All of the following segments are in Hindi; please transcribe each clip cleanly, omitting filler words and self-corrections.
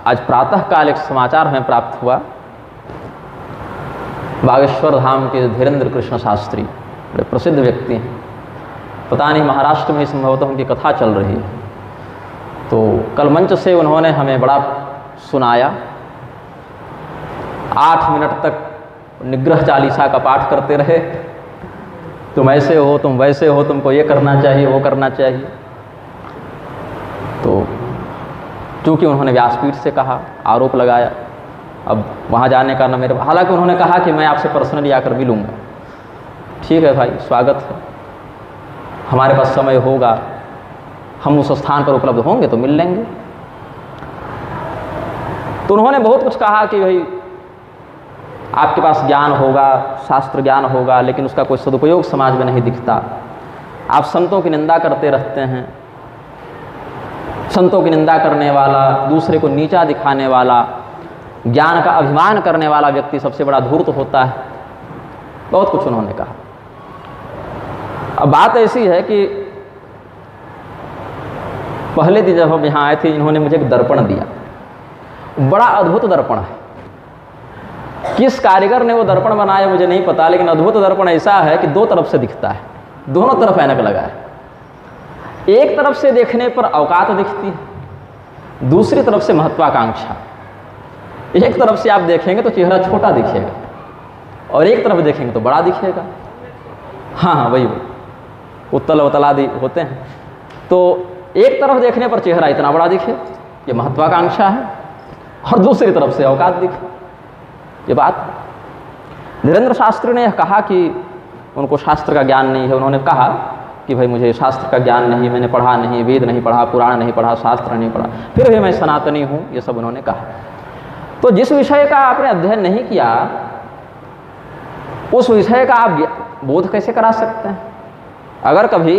आज प्रातःकाल एक समाचार हमें प्राप्त हुआ। बागेश्वर धाम के धीरेन्द्र कृष्ण शास्त्री बड़े प्रसिद्ध व्यक्ति हैं, पता नहीं महाराष्ट्र में संभवतः उनकी कथा चल रही है। तो कल मंच से उन्होंने हमें बड़ा सुनाया, 8 मिनट तक निग्रह चालीसा का पाठ करते रहे। तुम ऐसे हो, तुम वैसे हो, तुमको ये करना चाहिए, वो करना चाहिए। तो चूँकि उन्होंने व्यासपीठ से कहा, आरोप लगाया, अब वहाँ जाने का न मेरे, हालांकि उन्होंने कहा कि मैं आपसे पर्सनली आकर मिलूँगा। ठीक है भाई, स्वागत है, हमारे पास समय होगा, हम उस स्थान पर उपलब्ध होंगे तो मिल लेंगे। तो उन्होंने बहुत कुछ कहा कि भाई आपके पास ज्ञान होगा, शास्त्र ज्ञान होगा, लेकिन उसका कोई सदुपयोग समाज में नहीं दिखता। आप संतों की निंदा करते रहते हैं, संतों की निंदा करने वाला, दूसरे को नीचा दिखाने वाला, ज्ञान का अभिमान करने वाला व्यक्ति सबसे बड़ा धूर्त होता है। बहुत कुछ उन्होंने कहा। अब बात ऐसी है कि पहले दिन जब हम यहाँ आए थे, इन्होंने मुझे एक दर्पण दिया, बड़ा अद्भुत दर्पण है। किस कारीगर ने वो दर्पण बनाया मुझे नहीं पता, लेकिन अद्भुत दर्पण ऐसा है कि 2 तरफ से दिखता है, दोनों तरफ ऐनक लगा है। एक तरफ से देखने पर औकात दिखती है, दूसरी तरफ से महत्वाकांक्षा। एक तरफ से आप देखेंगे तो चेहरा छोटा दिखेगा और एक तरफ देखेंगे तो बड़ा दिखेगा। हाँ, वही उत्तल वतल आदि होते हैं। तो एक तरफ देखने पर चेहरा इतना बड़ा दिखे, ये महत्वाकांक्षा है, और दूसरी तरफ से औकात दिखे, ये बात। धीरेन्द्र शास्त्री ने यह कहा कि उनको शास्त्र का ज्ञान नहीं है। उन्होंने कहा कि भाई मुझे शास्त्र का ज्ञान नहीं, मैंने पढ़ा नहीं, वेद नहीं पढ़ा, पुराण नहीं पढ़ा, शास्त्र नहीं पढ़ा, फिर भी मैं सनातनी हूँ, ये सब उन्होंने कहा। तो जिस विषय का आपने अध्ययन नहीं किया, उस विषय का आप बोध कैसे करा सकते हैं? अगर कभी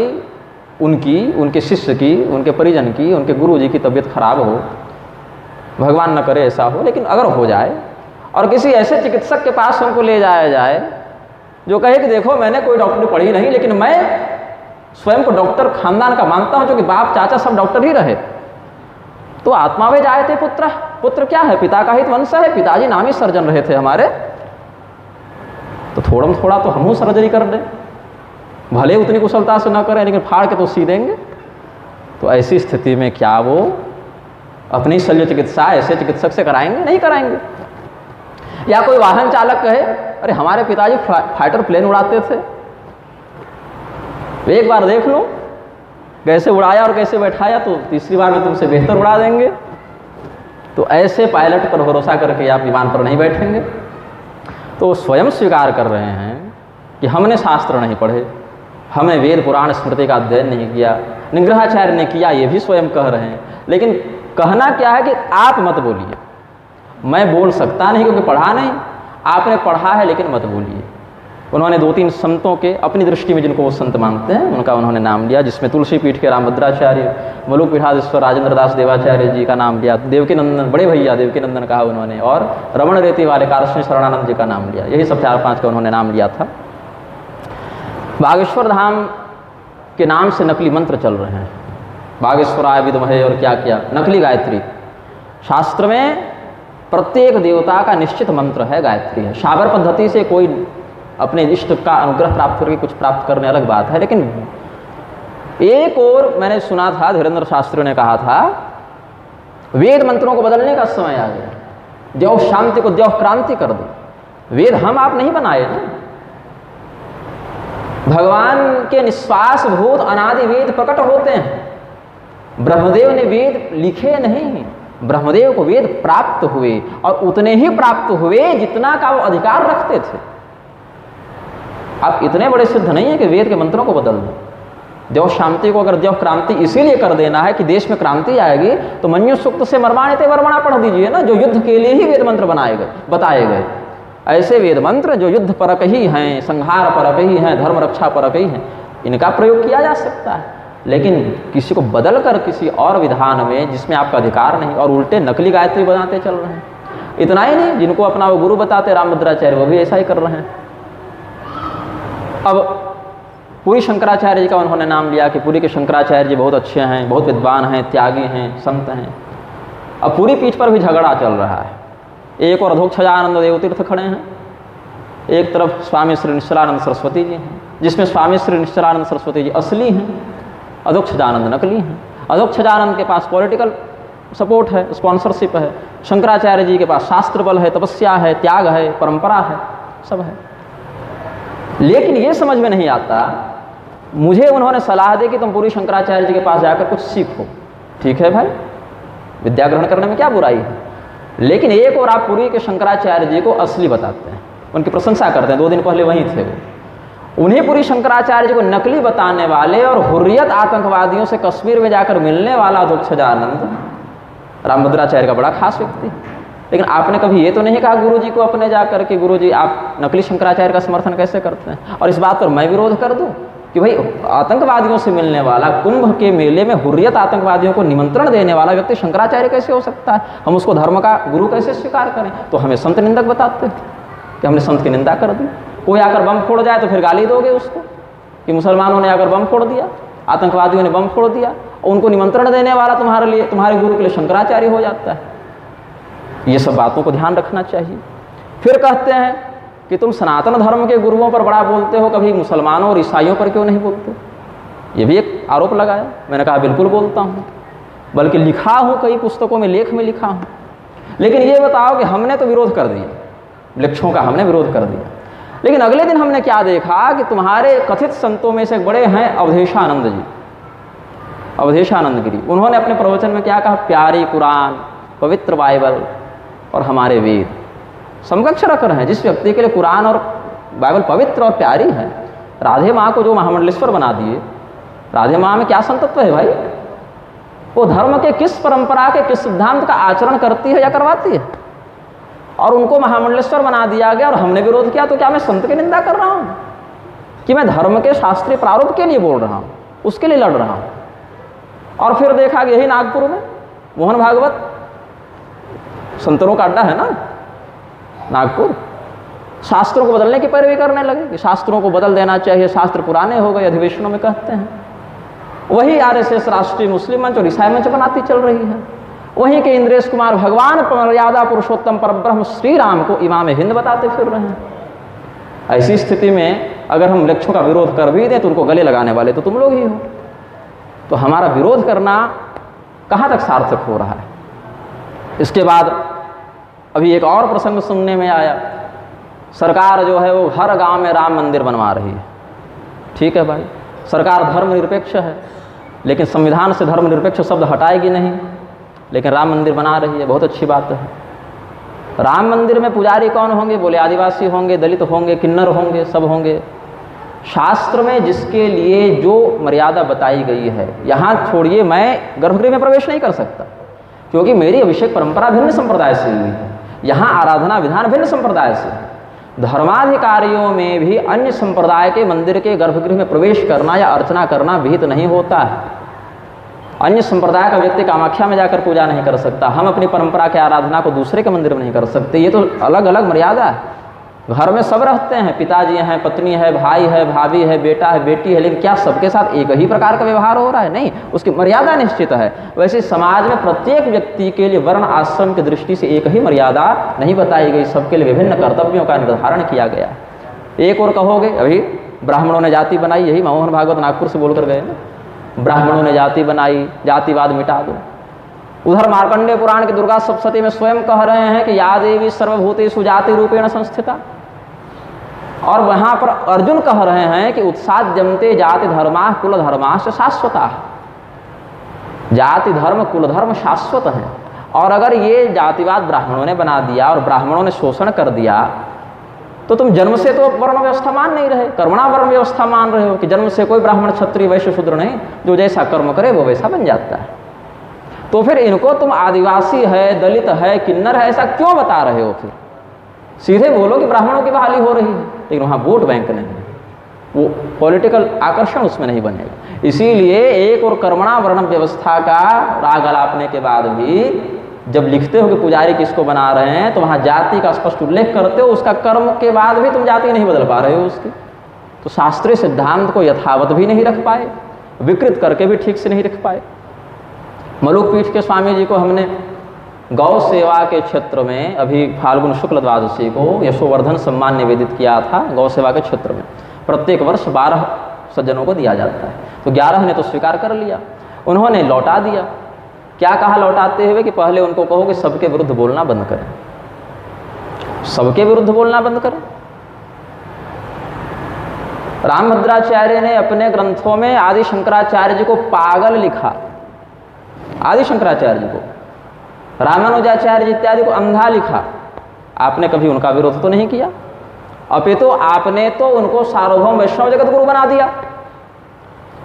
उनकी, उनके शिष्य की, उनके परिजन की, उनके गुरु जी की तबीयत खराब हो, भगवान न करे ऐसा हो, लेकिन अगर हो जाए और किसी ऐसे चिकित्सक के पास उनको ले जाया जाए जो कहे कि देखो मैंने कोई डॉक्टरी पढ़ी नहीं, लेकिन मैं स्वयं को डॉक्टर खानदान का मानता हूं, जो कि बाप चाचा सब डॉक्टर ही रहे, तो आत्मा वे जाए थे पुत्र। पुत्र क्या है? पिता का ही वंश है, पिताजी नामी सर्जन रहे थे हमारे, तो थोड़ा तो हम सर्जरी कर दें, भले उतनी कुशलता से न करें, लेकिन फाड़ के तो सी देंगे। तो ऐसी स्थिति में क्या वो अपनी शल्य चिकित्सा ऐसे चिकित्सक से कराएंगे? नहीं कराएंगे। या कोई वाहन चालक कहे अरे हमारे पिताजी फाइटर प्लेन उड़ाते थे, एक बार देख लो कैसे उड़ाया और कैसे बैठाया, तो तीसरी बार में तुमसे बेहतर उड़ा देंगे। तो ऐसे पायलट पर भरोसा करके आप विमान पर नहीं बैठेंगे। तो स्वयं स्वीकार कर रहे हैं कि हमने शास्त्र नहीं पढ़े, हमने वेद पुराण स्मृति का अध्ययन नहीं किया, निग्रहाचार्य ने किया, ये भी स्वयं कह रहे हैं। लेकिन कहना क्या है कि आप मत बोलिए, मैं बोल सकता नहीं क्योंकि पढ़ा नहीं, आपने पढ़ा है लेकिन मत बोलिए। उन्होंने 2-3 संतों के, अपनी दृष्टि में जिनको वो संत मानते हैं, उनका उन्होंने नाम लिया, जिसमें तुलसी पीठ के रामभद्राचार्य, मलुक पीठाधीश्वर राजेंद्र दास देवाचार्य जी का नाम लिया, देवकी नंदन, बड़े भैया देवकी नंदन कहा उन्होंने, और रमण रेती वाले कारष्ण शरणानंद जी का नाम लिया। यही सब 4-5 का उन्होंने नाम लिया था। बागेश्वर धाम के नाम से नकली मंत्र चल रहे हैं, बागेश्वराय विद्महे और क्या क्या, नकली गायत्री। शास्त्र में प्रत्येक देवता का निश्चित मंत्र है, गायत्री है। सागर पद्धति से कोई अपने इष्ट का अनुग्रह प्राप्त करके कुछ प्राप्त करने अलग बात है, लेकिन एक और मैंने सुना था, धीरेन्द्र शास्त्री ने कहा था, वेद मंत्रों को बदलने का समय आ गया, द्यौ शांति को द्यौ क्रांति कर दो। वेद हम आप नहीं बनाए ना, भगवान के निश्वास भूत अनादि वेद प्रकट होते हैं। ब्रह्मदेव ने वेद लिखे नहीं, ब्रह्मदेव को वेद प्राप्त हुए, और उतने ही प्राप्त हुए जितना का वो अधिकार रखते थे। आप इतने बड़े सिद्ध नहीं है कि वेद के मंत्रों को बदल दो। द्यौ शांति को अगर द्यौ क्रांति इसीलिए कर देना है कि देश में क्रांति आएगी, तो मन्यु सूक्त से मर्माणिते वर्मणा पढ़ दीजिए ना, जो युद्ध के लिए ही वेद मंत्र बनाए गए, बताए गए। ऐसे वेद मंत्र जो युद्ध परक ही हैं, संहार परक ही हैं, धर्म रक्षा परक ही हैं, इनका प्रयोग किया जा सकता है। लेकिन किसी को बदल कर किसी और विधान में जिसमें आपका अधिकार नहीं, और उल्टे नकली गायत्री बनाते चल रहे हैं। इतना ही नहीं, जिनको अपना वो गुरु बताते रामभद्राचार्य, वो भी ऐसा ही कर रहे हैं। अब पुरी शंकराचार्य जी का उन्होंने नाम लिया कि पुरी के शंकराचार्य जी बहुत अच्छे हैं, बहुत विद्वान हैं, त्यागी हैं, संत हैं। अब पूरी पीठ पर भी झगड़ा चल रहा है। एक और अधोक्षजानंद देव तीर्थ खड़े हैं, एक तरफ स्वामी श्री निश्चलानंद सरस्वती जी हैं, जिसमें स्वामी श्री निश्चलानंद सरस्वती जी असली हैं, अधोक्षजानंद नकली हैं। अधोक्षजानंद के पास पॉलिटिकल सपोर्ट है, स्पॉन्सरशिप है। शंकराचार्य जी के पास शास्त्र बल है, तपस्या है, त्याग है, परंपरा है, सब है। लेकिन ये समझ में नहीं आता, मुझे उन्होंने सलाह दी कि तुम पूरी शंकराचार्य जी के पास जाकर कुछ सीखो। ठीक है भाई, विद्या ग्रहण करने में क्या बुराई है, लेकिन एक और आप पूरी के शंकराचार्य जी को असली बताते हैं, उनकी प्रशंसा करते हैं। 2 दिन पहले वहीं थे वो। उन्हें पूरी शंकराचार्य जी को नकली बताने वाले और हुर्रियत आतंकवादियों से कश्मीर में जाकर मिलने वाला अधोक्षजानंद रामभद्राचार्य का बड़ा खास व्यक्ति। लेकिन आपने कभी ये तो नहीं कहा गुरु जी को अपने जाकर कि गुरु जी आप नकली शंकराचार्य का समर्थन कैसे करते हैं, और इस बात पर मैं विरोध कर दूं कि भाई आतंकवादियों से मिलने वाला, कुंभ के मेले में हुर्रियत आतंकवादियों को निमंत्रण देने वाला व्यक्ति शंकराचार्य कैसे हो सकता है? हम उसको धर्म का गुरु कैसे स्वीकार करें? तो हमें संत निंदक बताते हैं कि हमने संत की निंदा कर दी। कोई आकर बम फोड़ जाए तो फिर गाली दोगे उसको कि मुसलमानों ने आकर बम फोड़ दिया, आतंकवादियों ने बम फोड़ दिया, और उनको निमंत्रण देने वाला तुम्हारे गुरु के लिए शंकराचार्य हो जाता है। ये सब बातों को ध्यान रखना चाहिए। फिर कहते हैं कि तुम सनातन धर्म के गुरुओं पर बड़ा बोलते हो, कभी मुसलमानों और ईसाइयों पर क्यों नहीं बोलते? ये भी एक आरोप लगाया। मैंने कहा बिल्कुल बोलता हूँ, बल्कि लिखा हूँ, कई पुस्तकों में लेख में लिखा हूँ। लेकिन ये बताओ कि हमने तो विरोध कर दिया, वृक्षों का हमने विरोध कर दिया, लेकिन अगले दिन हमने क्या देखा कि तुम्हारे कथित संतों में से एक बड़े हैं अवधेशानंद जी, अवधेशानंद गिरी। उन्होंने अपने प्रवचन में क्या कहा? प्यारी कुरान, पवित्र बाइबल और हमारे वेद समकक्ष रख रहे हैं। जिस व्यक्ति के लिए कुरान और बाइबल पवित्र और प्यारी है, राधे माँ को जो महामंडलेश्वर बना दिए, राधे माँ में क्या संतत्व है भाई? वो धर्म के किस परंपरा के किस सिद्धांत का आचरण करती है या करवाती है, और उनको महामंडलेश्वर बना दिया गया और हमने विरोध किया। तो क्या मैं संत की निंदा कर रहा हूँ कि मैं धर्म के शास्त्रीय प्रारूप के लिए बोल रहा हूँ, उसके लिए लड़ रहा हूँ? और फिर देखा कि यही नागपुर में मोहन भागवत संतरों का अड्डा है ना नागपुर, शास्त्रों को बदलने की पैरवी करने लगे कि शास्त्रों को बदल देना चाहिए, शास्त्र पुराने हो गए, अधिवेशनों में कहते हैं। वही आरएसएस राष्ट्रीय मुस्लिम मंच और ईसाई मंच बनाती चल रही है। वहीं के इंद्रेश कुमार भगवान मर्यादा पुरुषोत्तम परब्रह्म श्री राम को इमाम हिंद बताते फिर रहे हैं। ऐसी स्थिति में अगर हम वृक्षों का विरोध कर भी दें तो उनको गले लगाने वाले तो तुम लोग ही हो। तो हमारा विरोध करना कहाँ तक सार्थक हो रहा है? इसके बाद अभी एक और प्रसंग सुनने में आया, सरकार जो है वो हर गांव में राम मंदिर बनवा रही है। ठीक है भाई, सरकार धर्मनिरपेक्ष है, लेकिन संविधान से धर्मनिरपेक्ष शब्द हटाएगी नहीं, लेकिन राम मंदिर बना रही है, बहुत अच्छी बात है। राम मंदिर में पुजारी कौन होंगे? बोले आदिवासी होंगे, दलित होंगे, किन्नर होंगे, सब होंगे। शास्त्र में जिसके लिए जो मर्यादा बताई गई है, यहाँ छोड़िए, मैं गर्भगृह में प्रवेश नहीं कर सकता क्योंकि मेरी अभिषेक परंपरा भिन्न संप्रदाय से हुई है, यहाँ आराधना विधान भिन्न संप्रदाय से है। धर्माधिकारियों में भी अन्य संप्रदाय के मंदिर के गर्भगृह में प्रवेश करना या अर्चना करना विहित नहीं होता है। अन्य संप्रदाय का व्यक्ति कामाख्या में जाकर पूजा नहीं कर सकता, हम अपनी परंपरा के आराधना को दूसरे के मंदिर में नहीं कर सकते। ये तो अलग अलग मर्यादा है। घर में सब रहते हैं, पिताजी हैं, पत्नी है, भाई है, भाभी है, बेटा है, बेटी है, लेकिन क्या सबके साथ एक ही प्रकार का व्यवहार हो रहा है? नहीं, उसकी मर्यादा निश्चित है। वैसे समाज में प्रत्येक व्यक्ति के लिए वर्ण आश्रम की दृष्टि से एक ही मर्यादा नहीं बताई गई, सबके लिए विभिन्न कर्तव्यों का निर्धारण किया गया। एक और कहोगे अभी ब्राह्मणों ने जाति बनाई, यही मोहन भागवत नागपुर से बोलकर गए ना, ब्राह्मणों ने जाति बनाई, जातिवाद मिटा दो। उधर मार्कंडेय पुराण की दुर्गा सप्तशती में स्वयं कह रहे हैं कि या देवी सर्वभूतेषु जाति रूपेण संस्थिता, और वहाँ पर अर्जुन कह रहे हैं कि उत्साद्यन्ते जाति धर्मा कुल धर्माश्च शाश्वता। जाति धर्म कुल धर्म शाश्वत हैं, और अगर ये जातिवाद ब्राह्मणों ने बना दिया और ब्राह्मणों ने शोषण कर दिया तो तुम जन्म से तो वर्ण व्यवस्था मान नहीं रहे, कर्मणा वर्ण व्यवस्था मान रहे हो कि जन्म से कोई ब्राह्मण क्षत्रिय वैश्य शूद्र नहीं, जो जैसा कर्म करे वो वैसा बन जाता है। तो फिर इनको तुम आदिवासी है, दलित है, किन्नर है, ऐसा क्यों बता रहे हो? फिर सीधे बोलो कि ब्राह्मणों की बहाली हो रही है, लेकिन वहाँ वोट बैंक नहीं है, वो पॉलिटिकल आकर्षण उसमें नहीं बनेगा। इसीलिए एक और कर्मणा वर्ण व्यवस्था का राग अलापने के बाद भी जब लिखते हो कि पुजारी किसको बना रहे हैं तो वहाँ जाति का स्पष्ट उल्लेख करते हो, उसका कर्म के बाद भी तुम जाति नहीं बदल पा रहे हो उसकी। तो शास्त्रीय सिद्धांत को यथावत भी नहीं रख पाए, विकृत करके भी ठीक से नहीं रख पाए। मलुक पीठ के स्वामी जी को हमने गौ सेवा के क्षेत्र में अभी फाल्गुन शुक्ल द्वादशी को यशोवर्धन सम्मान निवेदित किया था गौ सेवा के क्षेत्र में। प्रत्येक वर्ष 12 सज्जनों को दिया जाता है। तो 11 ने तो स्वीकार कर लिया, उन्होंने लौटा दिया। क्या कहा लौटाते हुए कि पहले उनको कहो कि सबके विरुद्ध बोलना बंद करें, सबके विरुद्ध बोलना बंद करें। रामभद्राचार्य ने अपने ग्रंथों में आदि शंकराचार्य जी को पागल लिखा, आदि शंकराचार्य जी को, रामानुजाचार्य जी इत्यादि को अंधा लिखा। आपने कभी उनका विरोध तो नहीं किया, अपितु आपने तो उनको सार्वभौम वैष्णव जगत गुरु बना दिया।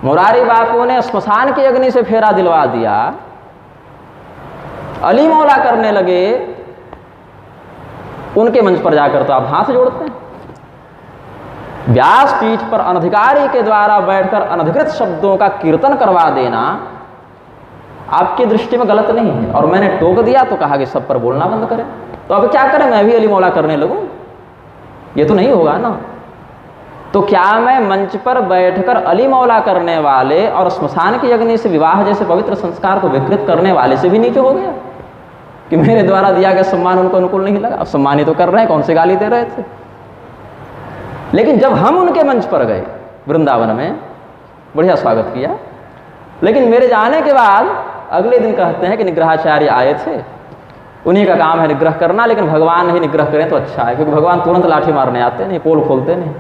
मुरारी बापू ने स्मशान की अग्नि से फेरा दिलवा दिया, अली मौला करने लगे, उनके मंच पर जाकर तो आप हाथ जोड़ते हैं। व्यासपीठ पर अनधिकारी के द्वारा बैठकर अनधिकृत शब्दों का कीर्तन करवा देना आपकी दृष्टि में गलत नहीं है, और मैंने टोक दिया तो कहा कि सब पर बोलना बंद करें। तो अब क्या करें, मैं भी अली मौला करने लगूं? ये तो नहीं होगा ना। तो क्या मैं मंच पर बैठकर अली मौला करने वाले और श्मशान की अग्नि से विवाह जैसे पवित्र संस्कार को विकृत करने वाले से भी नीचे हो गया कि मेरे द्वारा दिया गया सम्मान उनको अनुकूल नहीं लगा? अब सम्मान ही तो कर रहे हैं, कौन से गाली दे रहे थे। लेकिन जब हम उनके मंच पर गए वृंदावन में, बढ़िया स्वागत किया, लेकिन मेरे जाने के बाद अगले दिन कहते हैं कि निग्रहाचार्य आए थे, उन्हीं का काम है निग्रह करना, लेकिन भगवान नहीं निग्रह करें तो अच्छा है, क्योंकि भगवान तुरंत लाठी मारने आते नहीं, पोल खोलते नहीं।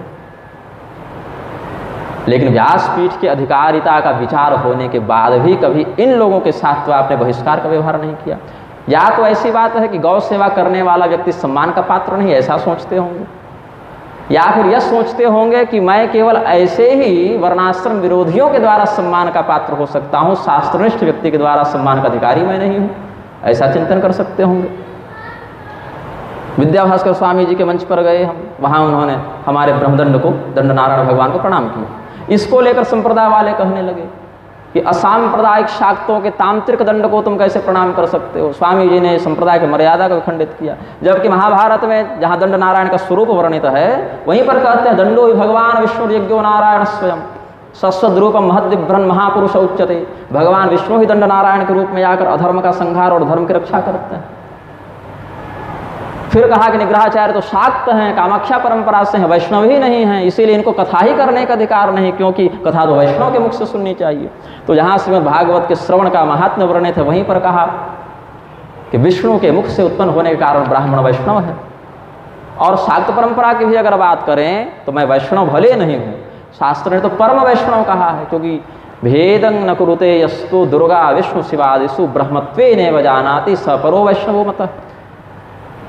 लेकिन व्यासपीठ की अधिकारिता का विचार होने के बाद भी कभी इन लोगों के साथ तो आपने बहिष्कार का व्यवहार नहीं किया। या तो ऐसी बात है कि गौ सेवा करने वाला व्यक्ति सम्मान का पात्र नहीं, ऐसा सोचते होंगे, या फिर यह सोचते होंगे कि मैं केवल ऐसे ही वर्णाश्रम विरोधियों के द्वारा सम्मान का पात्र हो सकता हूँ, शास्त्रनिष्ठ व्यक्ति के द्वारा सम्मान का अधिकारी मैं नहीं हूँ, ऐसा चिंतन कर सकते होंगे। विद्याभास्कर स्वामी जी के मंच पर गए हम, वहाँ उन्होंने हमारे ब्रह्मदंड को, दंड नारायण भगवान को प्रणाम किया। इसको लेकर संप्रदाय वाले कहने लगे कि असांप्रदायिक शाक्तों के तांत्रिक दंड को तुम कैसे प्रणाम कर सकते हो। स्वामी जी ने संप्रदाय की मर्यादा को खंडित किया, जबकि महाभारत में जहाँ दंड नारायण का स्वरूप वर्णित है वहीं पर कहते हैं दंडो ही भगवान विष्णु यज्ञो नारायण स्वयं सस्वद्रूपम महद्विभ्रन महापुरुष उच्यते। भगवान विष्णु ही दंड नारायण के रूप में आकर अधर्म का संहार और धर्म की रक्षा करते हैं। फिर कहा कि निग्रहाचार्य तो शाक्त हैं, कामाख्या परंपरा से हैं, वैष्णव ही नहीं हैं, इसीलिए इनको कथा ही करने का अधिकार नहीं, क्योंकि कथा तो वैष्णव के मुख से सुननी चाहिए। तो जहाँ श्रीमद् भागवत के श्रवण का महात्म्य वर्णित है वहीं पर कहा कि विष्णु के मुख से उत्पन्न होने के कारण ब्राह्मण वैष्णव है। और शाक्त परंपरा की भी अगर बात करें तो मैं वैष्णव भले नहीं हूँ, शास्त्र ने तो परम वैष्णव कहा है, क्योंकि भेदं न कुरुते यस्तु दुर्गा विष्णु शिवादिषु ब्रह्मत्वेनैव जानाति स परो वैष्णवो मतः।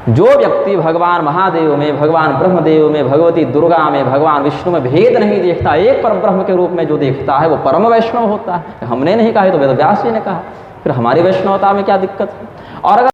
जो व्यक्ति भगवान महादेव में, भगवान ब्रह्मदेव में, भगवती दुर्गा में, भगवान विष्णु में भेद नहीं देखता, एक पर ब्रह्म के रूप में जो देखता है वो परम वैष्णव होता है। हमने नहीं कहा, तो वेद व्यास जी ने कहा, फिर हमारी वैष्णवता में क्या दिक्कत है। और अगर